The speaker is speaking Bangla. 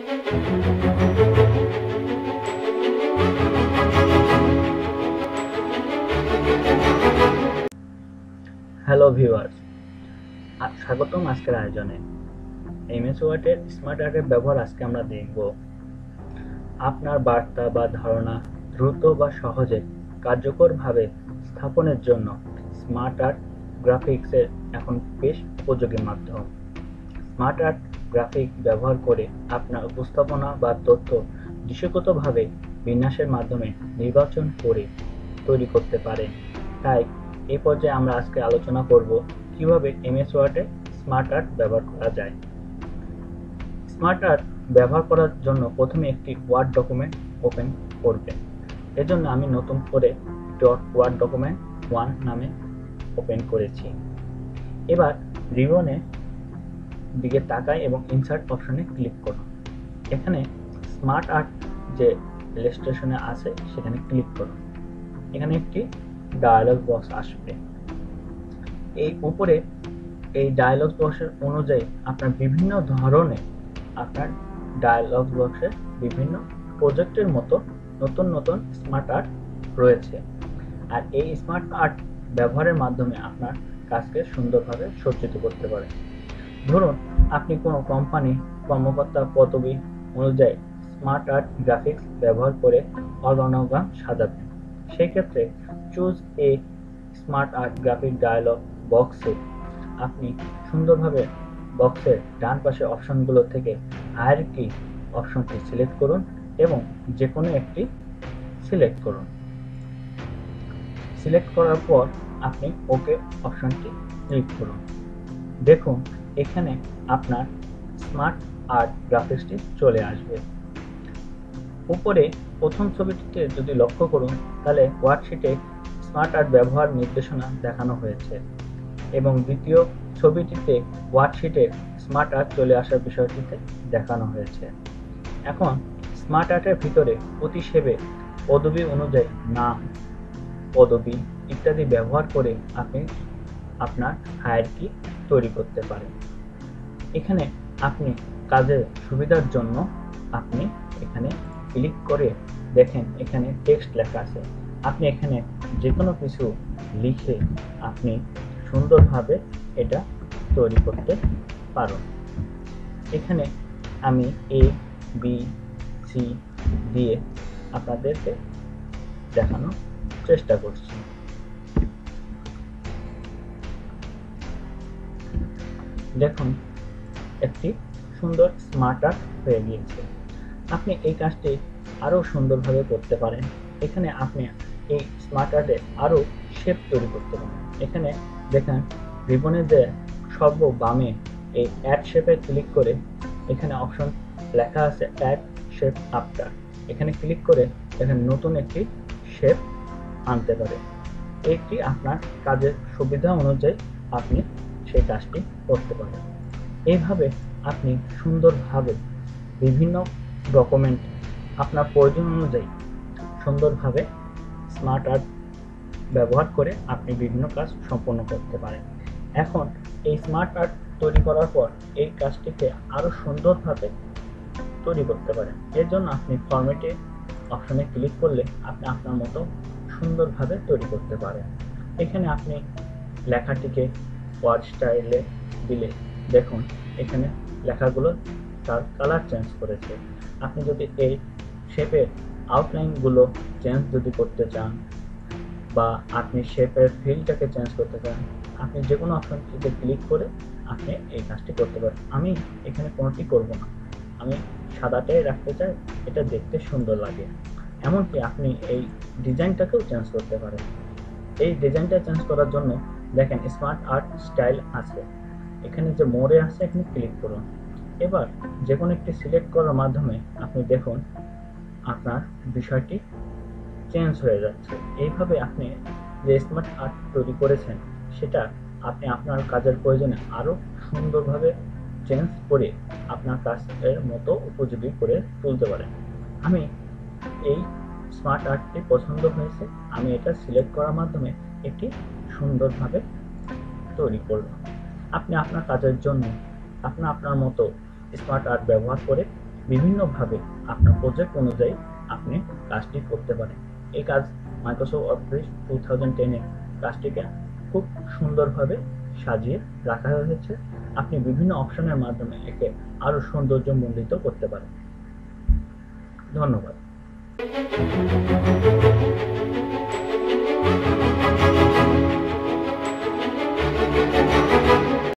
হ্যালো ভিউয়ার্স, স্বাগতম আজকের আয়োজনে। এমএস ওয়ার্ডের স্মার্ট আর্টের ব্যবহার আজকে আমরা দেখব। আপনার বার্তা বা ধারণা দ্রুত বা সহজে কার্যকরভাবে স্থাপনের জন্য স্মার্ট আর্ট গ্রাফিক্সের এখন বেশ উপযোগী মাধ্যম। স্মার্ট আর্ট গ্রাফিক ব্যবহার করে আপনার উপস্থাপনা বা তথ্য দৃশ্যগতভাবে বিন্যাসের মাধ্যমে নির্বাচন করে তৈরি করতে পারেন। তাই এই পর্যায়ে আমরা আজকে আলোচনা করব কিভাবে এমএস ওয়ার্ডে স্মার্ট আর্ট ব্যবহার করা যায়। স্মার্ট আর্ট ব্যবহার করার জন্য প্রথমে একটি ওয়ার্ড ডকুমেন্ট ওপেন করবেন। এজন্য আমি নতুন করে ওয়ার্ড ডকুমেন্ট 1 নামে ওপেন করেছি। এবার রিবনের দিকে তাকাই এবং ইনসার্ট অপশনে ক্লিক করুন। এখানে স্মার্ট আর্ট যে ইলাস্ট্রেশনে আছে সেখানে ক্লিক করুন। এখানে একটি ডায়ালগ বক্স আসবে। এই উপরে এই ডায়ালগ বক্সের অনুযায়ী আপনার বিভিন্ন ধরনের আপনার ডায়ালগ বক্সে বিভিন্ন প্রজেক্টের মতো নতুন নতুন স্মার্ট আর্ট রয়েছে। আর এই স্মার্ট আর্ট ব্যবহারের মাধ্যমে আপনার কাজকে সুন্দরভাবে সজ্জিত করতে পারেন। ধরুন আপনি কোনো কোম্পানি কর্মকর্তা পদবি অনুযায়ী স্মার্ট আর্ট গ্রাফিক্স ব্যবহার করে অর্গানোগ্রাম সাজাবেন। সেই ক্ষেত্রে choose a SmartArt graphic dialog বক্সে আপনি সুন্দরভাবে বক্সের ডান পাশে অপশনগুলো থেকে হায়ারার্কি অপশনটি সিলেক্ট করুন এবং যে কোনো একটি সিলেক্ট করুন। সিলেক্ট করার পর আপনি ওকে অপশনটি ক্লিক করুন। দেখুন এখানে আপনার স্মার্ট আর্ট গ্রাফিক্সটি চলে আসবে। উপরে প্রথম ছবিটিতে যদি লক্ষ্য করুন তাহলে ওয়ার্কশিটে স্মার্ট আর্ট ব্যবহার নির্দেশনা দেখানো হয়েছে এবং দ্বিতীয় ছবিটিতে ওয়ার্কশিটে স্মার্ট আর্ট চলে আসার বিষয়টিতে দেখানো হয়েছে। এখন স্মার্ট আর্টের ভিতরে প্রতিশেপে পদবি অনুযায়ী নাম, পদবি ইত্যাদি ব্যবহার করে আপনি আপনার হায়ারার্কি তৈরি করতে পারেন। এখানে আপনি কাজের সুবিধার জন্য আপনি এখানে ক্লিক করে দেখেন এখানে টেক্সট লেখা আছে। আপনি এখানে যে কোনো কিছু লিখে আপনি সুন্দরভাবে এটা তৈরি করতে পারেন। এখানে আমি এ বি সি দিয়ে আপনাদেরকে দেখানোর চেষ্টা করছি। দেখুন একটি সুন্দর স্মার্ট আর্ট হয়ে গিয়েছে। আপনি এই কাজটি আরও সুন্দরভাবে করতে পারেন। এখানে আপনি এই স্মার্ট আর্টে আরও শেপ তৈরি করতে পারেন। এখানে দেখেন রিবনের যে সর্ব বামে এই অ্যাড শেপে ক্লিক করে এখানে অপশন লেখা আছে অ্যাড শেপ আফটার। এখানে ক্লিক করে এখানে নতুন একটি শেপ আনতে পারে। এটি আপনার কাজের সুবিধা অনুযায়ী আপনি সেই কাজটি করতে পারেন। এইভাবে আপনি সুন্দরভাবে বিভিন্ন ডকুমেন্ট আপনার প্রয়োজন অনুযায়ী সুন্দরভাবে স্মার্ট আর্ট ব্যবহার করে আপনি বিভিন্ন কাজ সম্পন্ন করতে পারেন। এখন এই স্মার্ট আর্ট তৈরি করার পর এই কাজটিকে আরও সুন্দরভাবে তৈরি করতে পারেন। এর জন্য আপনি ফরম্যাটে অপশনে ক্লিক করলে আপনি আপনার মতো সুন্দরভাবে তৈরি করতে পারেন। এখানে আপনি লেখাটিকে ওয়ার্ড স্টাইলে দিলে দেখুন এখানে লেখাগুলো তার কালার চেঞ্জ করেছে। আপনি যদি এই শেপের আউটলাইনগুলো চেঞ্জ যদি করতে চান বা আপনি শেপের ফিলটাকে চেঞ্জ করতে চান, আপনি যে কোনো অপশনটিতে ক্লিক করে আপনি এই কাজটি করতে পারেন। আমি এখানে কোনোটি করব না, আমি সাদাটাই রাখতে চাই, এটা দেখতে সুন্দর লাগে। এমনকি আপনি এই ডিজাইনটাকেও চেঞ্জ করতে পারেন। এই ডিজাইনটা চেঞ্জ করার জন্য দেখেন স্মার্ট আর্ট স্টাইল আছে, এখানে যে মোড়ে আছে এখানে ক্লিক করুন। এবার যে কোনো একটি সিলেক্ট করার মাধ্যমে আপনি দেখুন আপনার বিষয়টি চেঞ্জ হয়ে যাচ্ছে। এইভাবে আপনি যে স্মার্ট আর্ট তৈরি করেছেন সেটা আপনি আপনার কাজের প্রয়োজনে আরও সুন্দরভাবে চেঞ্জ করে আপনার কাজের মতো উপযোগী করে তুলতে পারেন। আমি এই স্মার্ট আর্টটি পছন্দ হয়েছে, আমি এটা সিলেক্ট করার মাধ্যমে এটি সুন্দরভাবে তৈরি করলাম। আপনি আপনার কাজের জন্য আপনার মতো স্মার্ট আর্ট ব্যবহার করে বিভিন্নভাবে আপনার প্রজেক্ট অনুযায়ী আপনি কাজটি করতে পারেন। এই কাজ মাইক্রোসফট অফিস 2010 এর কাজটিকে খুব সুন্দরভাবে সাজিয়ে রাখা হয়েছে। আপনি বিভিন্ন অপশনের মাধ্যমে একে আরো সৌন্দর্যমণ্ডিত করতে পারেন। ধন্যবাদ।